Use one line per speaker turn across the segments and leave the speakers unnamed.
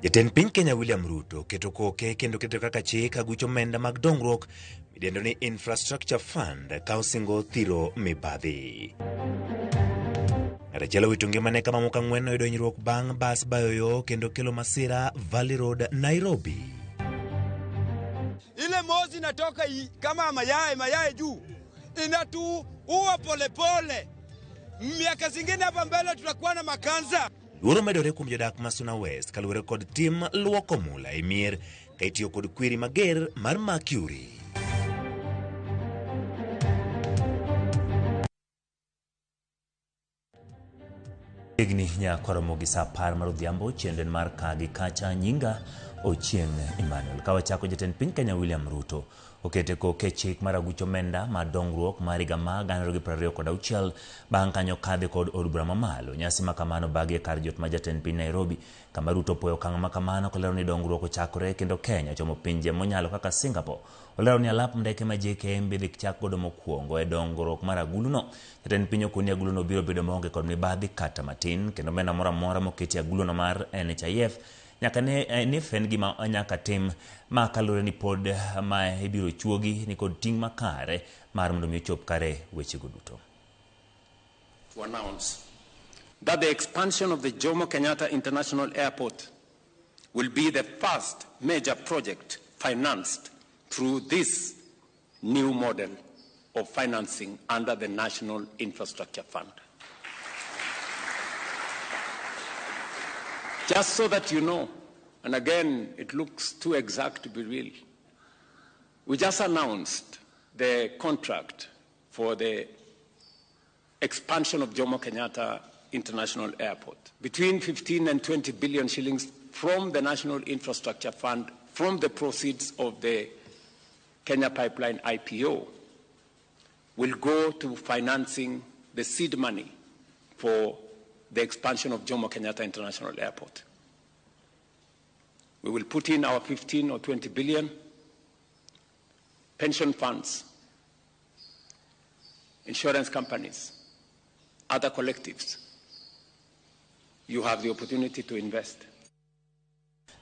Jatend piny Kenya William Ruto keto koke kendo keto kaka chik aguch omenda mag dongruok midendo ni Infrastructure Fund ka osingo thiro mibadhi. Ng'atachielo wito ngimane ka mamoko 4 oyudo hinyruok bang' bas bayo yo kendo kelo masira Valley Road, Nairobi.
Ile mozi inatoka kama mayai juu inatu uwa polepole. Miaka zingine hapa mbele tutakuwa na makanza.
Luoro medore kuom jodak ma Suna West kaluwore kod tim luoko mula e mier ka itiyo kod kwiri mager mar Mercury. Igni nyakoromo gi sa 10 mar odhiambo chienden mar Kagi Kacha nyinga Ochieng' Emmanuel. Ka wachako jatend piny Kenya William Ruto okete koke chik mar aguch omenda mar dongruok mar higa mar 2026 bang' kanyo kadhe kod od bura mamalo. Nyasi makamano bagie kar jot ma jatend piny Nairobi kama Ruto poyo okang' makamano kolero ni dongruok ochakore kendo Kenya chomo pinje monyalo kaka Singapore. Olero ni alap ndeke ma JKM bidhi chak godo mokwongo e dongruok mar aguluno. Jatend piny okoni aguluno biro bedo maonge kod mibadhi kata matin kendo omenda moro amora moketi aguluno mar NHIF nyaka ne fen gima nyaka tim ma kalure ni pod ma ibiro chuogi ni kod ting' makare mar mondo mi chop kare weche go duto.
To announce that the expansion of the Jomo Kenyatta International Airport will be the first major project financed through this new model of financing under the National Infrastructure Fund. Just so that you know, and again, it looks too exact to be real, we just announced the contract for the expansion of Jomo Kenyatta International Airport. Between 15 and 20 billion shillings from the National Infrastructure Fund, from the proceeds of the Kenya Pipeline IPO, will go to financing the seed money for the expansion of Jomo Kenyatta International Airport. We will put in our 15 or 20 billion, pension funds, insurance companies, other collectives. You have the opportunity to invest.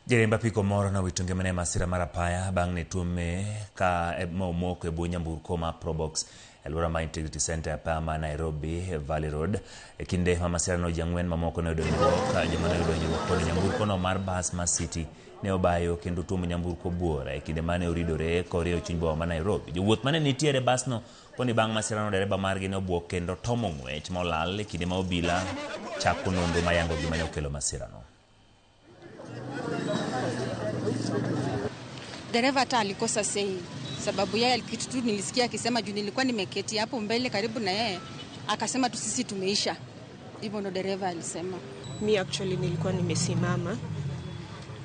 Jeremba piko moro na wito ngimane masira marapaya bang' ne tume ka momoko e bwo nyamburko ma Probox Elura ma Integrity Center pa ma Nairobi Valley Road e kinde ma masira no jang'wen mamoko ne odonjo ka joma ne odonjo kod nyamburko no mar bus ma City ne obayo kendo tumo nyamburko buora e kinde mane oridore koreo chuny boma ma Nairobi. Jowuoth mane nitiere bus no koni bang' masira no dereba margi ne obwok kendo tomo ng'wech molal e kinde ma obila chako nonro mayango gima ne okelo masira no.
Dereva hata alikosa sei sababu yeye kitu tu nilisikia akisema juu nilikuwa nimeketi hapo mbele karibu na yeye akasema tu sisi tumeisha. Hivyo ndo dereva alisema.
Me actually nilikuwa nimesimama.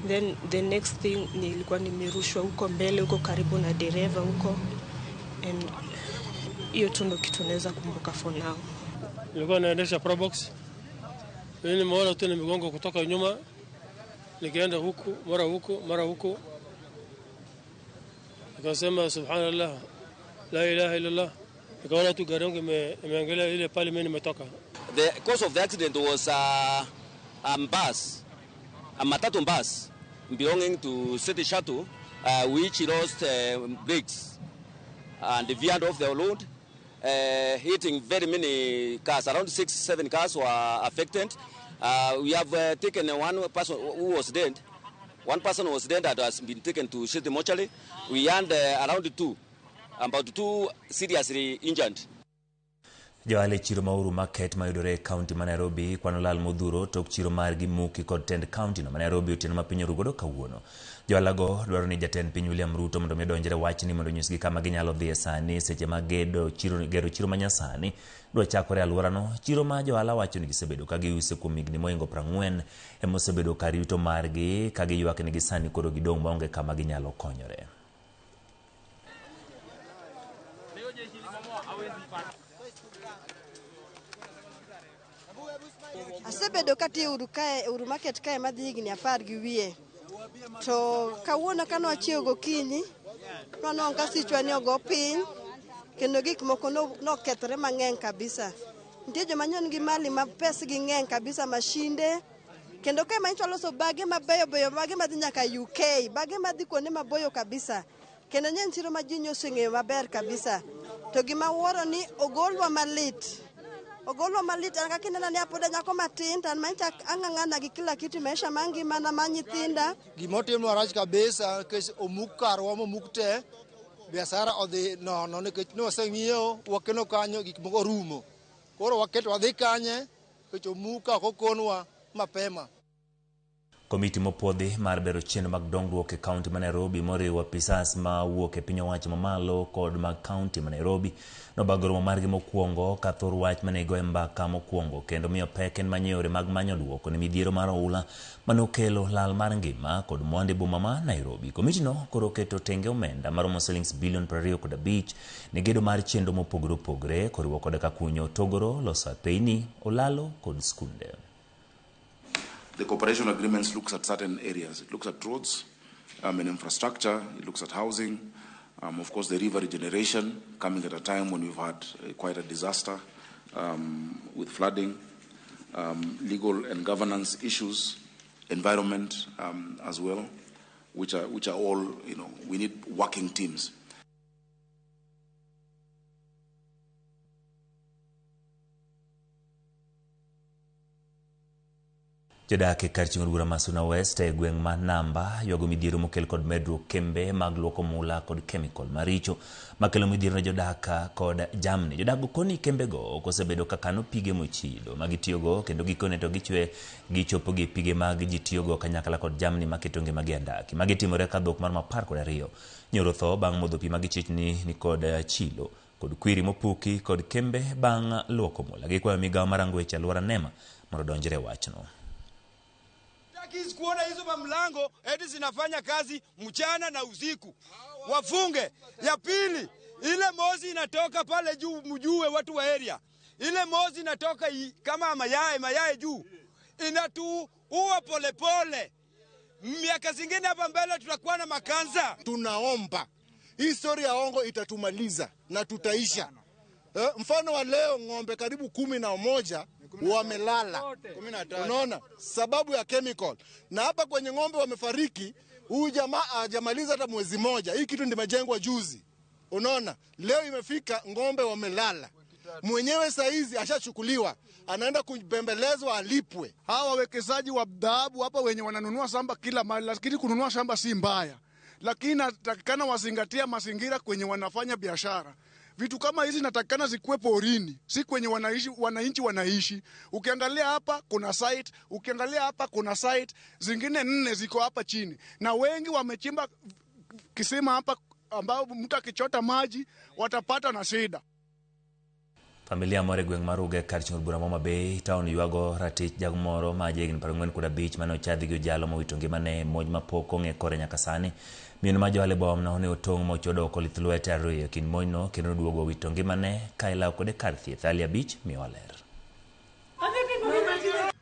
Then the next thing nilikuwa nimerushwa huko mbele huko karibu na dereva huko. And hiyo tu ndo kitu naweza kumbuka for now.
Nilikuwa naendesha Probox. Mimi nimeona tu nimegonga kutoka nyuma. Nikienda huku, mara huku. Nikasema subhanallah, la ilaha illallah. Nikaona tu gari yangu imeangalia ile pale mimi nimetoka.
The cause of the accident was a matatu bus belonging to City Shuttle, which lost brakes and veered off the road, hitting very many cars. Around 6-7 cars were affected. We have taken one person who was dead. One person was dead that has been taken to City Mortuary. We had around about two seriously injured.
Joale chiro mauru market mayudore county ma Nairobi kwano lal modhuro tok chiro margi muki kod tend county no ma Nairobi otieno ma piny orugodo kawuono. Joalago dwaro ni jatend piny William Ruto mondo medonjre wach ni mondo nyisgi kama ginyalo dhie sani seche ma gero chiro manyasani dwa chakore alworano. Chiro ma joala wacho ni gisebedo ka giuse kuom higni moingo 40 emosebedo kar yuto margi ka giywak ni gisani koro gidong' maonge kama ginyalo konyore.
Asebedo kati uru market kae madhi higni 10 gi wiye. To kawuono kano achiew gokinyi nono kasichwa ni ogo piny kendo gik moko no kethre mang'eny kabisa. Nitie joma nyon gi mali ma pes gi ng'eny kabisa, mashinde Kendo ka manyicho loso bage mabeyo beyo, bage madhi nyaka UK, bage madhi kuonde maboyo kabisa. Kendo nyen chiro ma ji nyoseng'eyo maber kabisa. To gima wuoro ni ogolwa malit. Ogolwa malit an kaka inena ni apoda nyako matin tan manyicha ang'ang'ana gi kila kitu maisha mangi mana manyithinda.
Gimotimwa rach kabisa kes omuk karwa momuk te. Biashara odhi nono nikech waseng'iewo wakeno kanyo gik moko rumo. Koro waketo wadhi kanye nikech omuka ok okonwa mapema.
Komiti mopodhi mar bero chenro mag dongruok e kaunti ma Nairobi moriwo apisas ma wuok e piny owacho mamalo kod mag kaunti ma Nairobi nobagoro margi mokwongo ka thor wach mane go mbaka mokwongo kendo miyo pek en manyore mag manyo duoko ne midhiero mar oula manokelo lal mar ngima kod mwandu boma ma Nairobi. Komiti no koro keto tenge omenda maromo shillings bilion 25 ne gedo mar chenro mopogore opogore koriwo kod ka kunyo togoro, loso apeyni, olalo kod skunde.
The cooperation agreements looks at certain areas. It looks at roads and infrastructure. It looks at housing. Of course, the river regeneration coming at a time when we've had quite a disaster with flooding, legal and governance issues, environment as well, which are all, we need working teams.
Jodak e kar chieng' od bura ma Suna West e gweng' ma Namba ywago midhiero mokel kod medruok kembe mag luoko mula kod chemical maricho makelo midhiero ne jodak kod jamni. Jodak koni kembe go osebedo ka kano pige mochido ma gitiyogo kendo gikone to gichopo gi pige mag gitiyogo kanyakla kod jamni maketo ngimagi andaki. Magi timore ka dhok mar 12 nyoro tho bang' modho pi magichich ni kod chilo kod kwiri mopuki kod kembe bang' luoko mula. Gikwayo migawo mar weche alwora NEMA mondo odonjre wachno.
Kisi kuona hizo mamlango eti zinafanya kazi mchana na usiku. Wafunge. Ya pili, ile mozi inatoka pale juu mjue watu wa area. Ile mozi inatoka kama mayai juu. Inatuua polepole. Miaka zingine hapa mbele tutakuwa na makansa.
Tunaomba historia ya ongo itatumaliza na tutaisha. Mfano wa leo ng'ombe karibu 11 wamelala. 15. Unaona? Sababu ya chemical. Na hapa kwenye ng'ombe wamefariki, huyu jamaa hajamaliza hata mwezi moja. Hii kitu ndimejengwa juzi. Unaona? Leo imefika ng'ombe wamelala. Mwenyewe saizi ashachukuliwa. Anaenda kubembelezwa alipwe.
Hawa wawekezaji wa dhahabu hapa wenye wananunua shamba kila mahali, lakini kununua shamba si mbaya. Lakini natakikana wazingatia mazingira kwenye wanafanya biashara. Vitu kama hizi natakikana zikuwe porini, si kwenye wananchi wanaishi. Ukiangalia hapa kuna site, ukiangalia hapa kuna site, zingine 4 ziko hapa chini. Na wengi wamechimba kisima hapa ambao mtu akichota maji watapata na shida.
Familia more gweng' maruge kar chieng' od bura Homa Bay town ywago ratich jagmoro ma jegni 45 mane ochadhi gi jalo mowito ngimane moj mapok ong'e kore nyaka sani. Mien ma johala bom no ne otong' mochodo kolith lwete ariyo kin mojno kendo duogo wito ngimane ka ilaw kode kar thieth. Ali Abich miyo ler.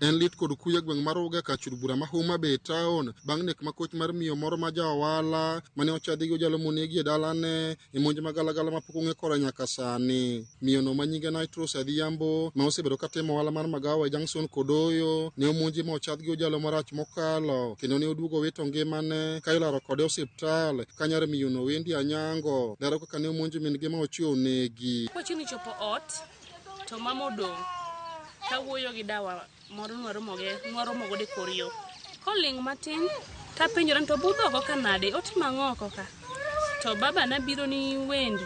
En lit kod kuya gweng' maruge ka chud bura ma Homa Bay town bang' nek makoch mar miyo moro ma jawala mane ochadhi gi jalo monegi e dalane e monj magalagala mapok ong'e kore nyaka sani. Miyo no manyinge Nitros Adhiambo ma osebedo katimo ohala mar magawa e Junction Kodoyo ne omonji ma ochadh gi jalo marach mokalo kendo ne oduogo wito ngimane ka ilaro kode osiptal ka nyar miyo no Wendi Anyango lero kaka ne omonji min gi ma ochwe onegi.
Kochini chopo ot to mama odong' kawuoyo gi dawa moro nwaro de korio koling matin tapenjora to budho go kanade otima ng'oko ka to baba na biro ni Wendi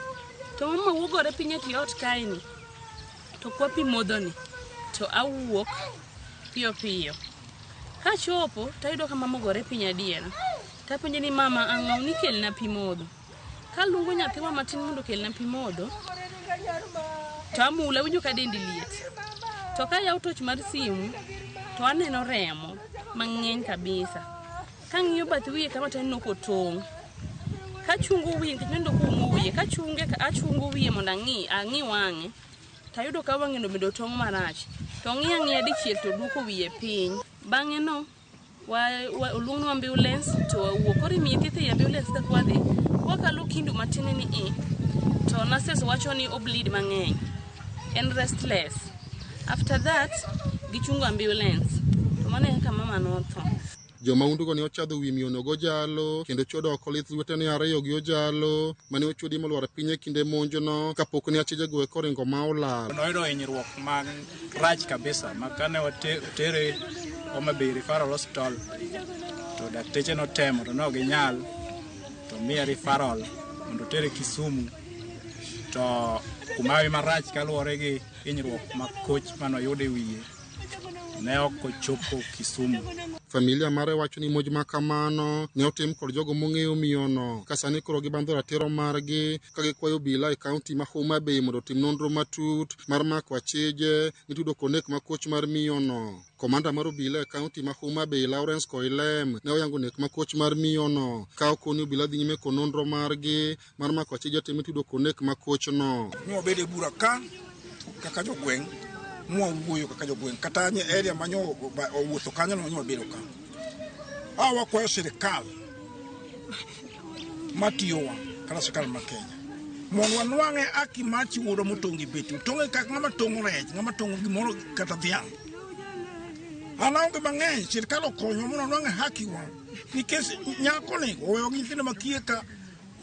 to mama wugore pinye ti ot kaini to kwapi modoni to awuok piyo ka chopo tayudo ka mama gore pinya diera tapenje ni mama ang'aw ni kelna pi modho kalungo nyathiwa matin mondo kelna pi modho to amula winjo ka dendi liet. To ka yaw toch mar simu to aneno remo mang'eny kabisa. Ka ng'iyo bath wiye kama to aneno kotong'. Ka chungo wiye kendo kumo wiye ka achungo wiye mondo ang'i wang'e. Tayudo ka wang'e no bedo tong' marach. To ng'iya dichiel to duoko wiye piny. Bang'e no oluong ambulance to wuok kori miye thieth e ambulance ka kwadhi. Wakalo kindu matin ni to nurses wacho ni obleed mang'eny. En restless. After that, gichungo ambulance. mane kaka mama notho.
Joma undugo ne ochadho wi miyonogo jalo kendo chodo oko lith lwetene ariyo gi ojalo mane ochodi molwar piny e kinde monjono kapok ne achijego eko ringo ma olal.
Noyudo hinyruok mag rach kabisa ma kane watere Homa Bay Referral Hospital to dakteche notemo to nok ginyal to miye referral mondo tere Kisumu to kumawi marach kaluwore gi hinyruok ma koch manoyudo e wiye ne ok ochopo Kisumu.
Familia mare wacho ni moj ma kamano ne otim kod jogo mong'eyo miyono ka sani koro gibandho ratiro margi ka gikwayo obila e kaunti ma Homa Bay mondo otim nonro matut mar mako achije mitudo konek ma koch mar miyono. Komanda mar obila e kaunti ma Homa Bay Lawrence Koilem ne oyango nek ma koch mar miyono ka okoni obila dhi nyime kod nonro margi mar mako achije te mitudo konek ma kochno.
Ni obede bura ka kaka jogweng' mwawuoyo kaka jogweng' kata nye area manyo owuotho kanyo no nyo bedo ka. Wakwayo sirikal matiyowa kata sirikal ma Kenya mondo wanwang'e haki mar chiwore motongi betu tonge kaka ng'ama tong'o rech ng'ama tong'o gimoro kata dhiang'. An aonge mang'eny sirikal okonyo mondo wanwang'e haki wa nikech nyako ni oweyo nyithindo makie ka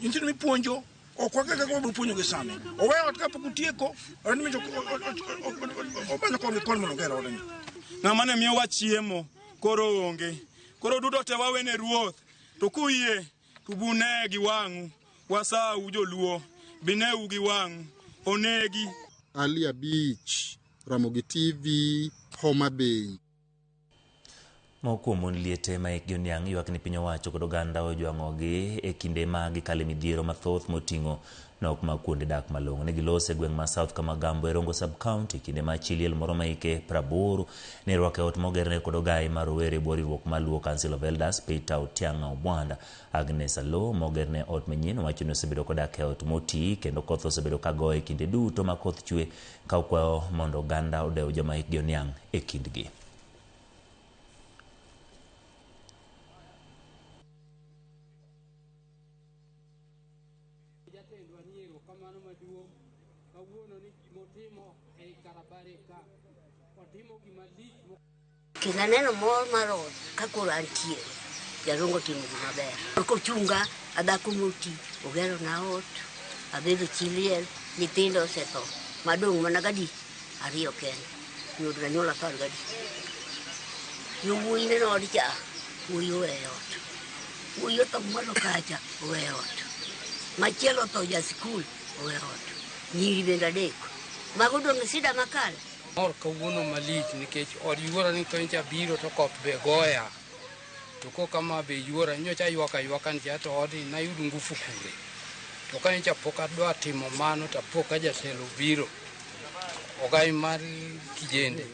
nyithindo mipuonjo ok wakaka ko puonjo gi sani oweyo ot kapok utieko rani micho obanyo kon mondo gero odni
ng'ama ne miyo wachiemo koro onge koro duto te wawene ruoth to kuyie tubune gi wang'u wasau joluo bineu gi wang'u onegi.
Ali Abich, Ramogi TV, Homa Bay.
Moko mon liete ma ek Joniang ywak ni piny owacho kod oganda ojwang'ogi e kinde ma gikale midhiero mathoth moting'o nok ma kuonde dak malong'o. Ne gilose gweng' ma South Kamagambo e Rongo Sub County kinde ma chiliel moro ma hike 80 ne rwake ot mogerne kod ogai mar rowere bwo riwruok maluwo Council of Elders Peter Otianga Obwanda. Agnes Alo mogerne ot manyien wacho ni osebedo kodak e ot moti kendo koth osebedo kagoye kinde duto ma koth chwe ka okwayo mondo oganda odew joma hik Joniang e kindgi.
Kinaneno mor marot kakoro antie jarongo timo gima ber kochunga adhako moti ogero na ot abedo chiliel nyithindo osetho madong' mana gadi ariyo kende nyudo na nyola par gadi yowuoyi neno od cha wuoyi oweyo ot wuoyi otho malo kacha oweyo ot machielo otho ja sikul oweyo ot nyiri bende adek mago dong' sida makale.
Mor kawuono malich nikech od yuora ni koncha biro to koth be goya to ko kama be yuora nyocha ywaka nja to odi na yudo ngufu kure to ka nyocha pok adwa timo mano to pok ajatelo biro ogai mar Kijende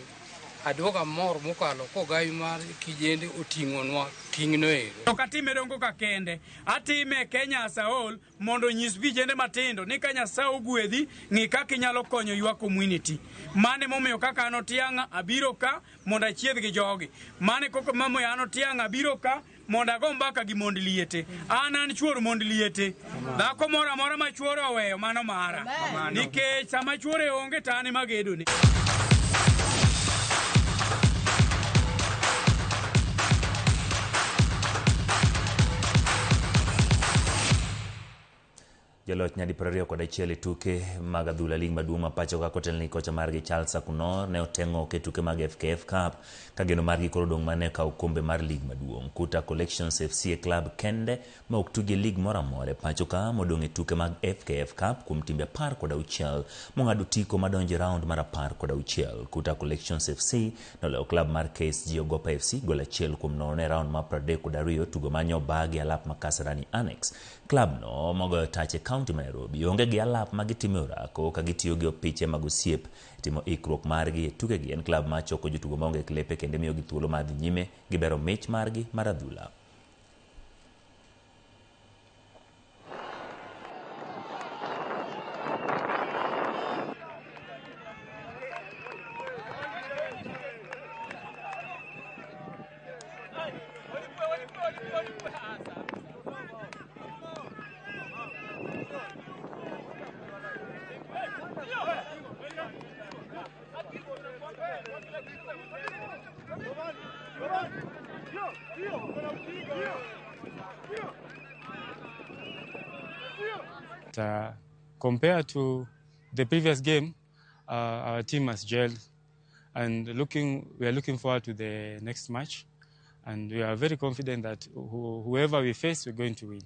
aduoga mor mokalo ko ogai mar Kijende oting'onwa ting'no ero.
Ok atime dongo ka kende, atime Kenya as a whole mondo nyis vijende matindo ni ka Nyasaye ogwedhi ng'i kaka inyalo konyo ywa community. Mane momiyo kaka an Otianga abiro ka mondo achiedh gi jogi. Mane koko momiyo an Otianga abiro ka mondo ago mbaka gi mond liete. An chuor mond liete. Dhako moro amora ma chuore oweyo mano mara. Nikech sama chuore onge to an ema gedone.
Jaloch nyadi 21 e tuke mag adhula lig maduong' ma pacho ka kotelni kocha margi Charles Sakunor ne otengo ke tuke mag FKF Cup ka geno margi koro dong' mane ka okombe mar lig maduong'. Kuta Collections FC e club kende ma ok tuge lig moro amora pacho ka modong' e tuke mag FKF Cup kuom timbe 16 mong'ado tiko madonjo round mar 16. Kuta Collections FC noloyo club mar KSG Ogopa FC gol 1-0 e round mar 32 tugo manyo bagi alap makasarani Annex. Club no mogoyo tache County ma Nairobi onge gi alap magitimo orako ka gitiyo gi opiche mag osiep timo ikruok margi e tuke gi. En club ma choko jotugo maonge klepe kendo miyo gi thuolo mar dhi nyime gibero mich margi mar adhula.
Compared to the previous game, our team has gelled, and we are looking forward to the next match, and we are very confident that whoever we face, we're going to win.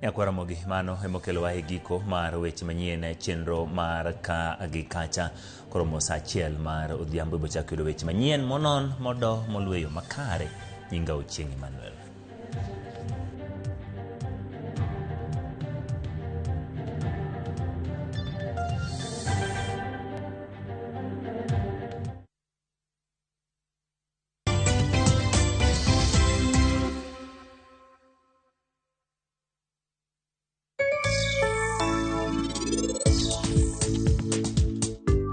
Yakwaramogi mano emokelo wa giko mar weche manyien chenro mar ka agikacha koromo sa achiel mar odhiambo bochako yudo weche manyien monon modo molweyo makare nyinga Ochieng Emmanuel.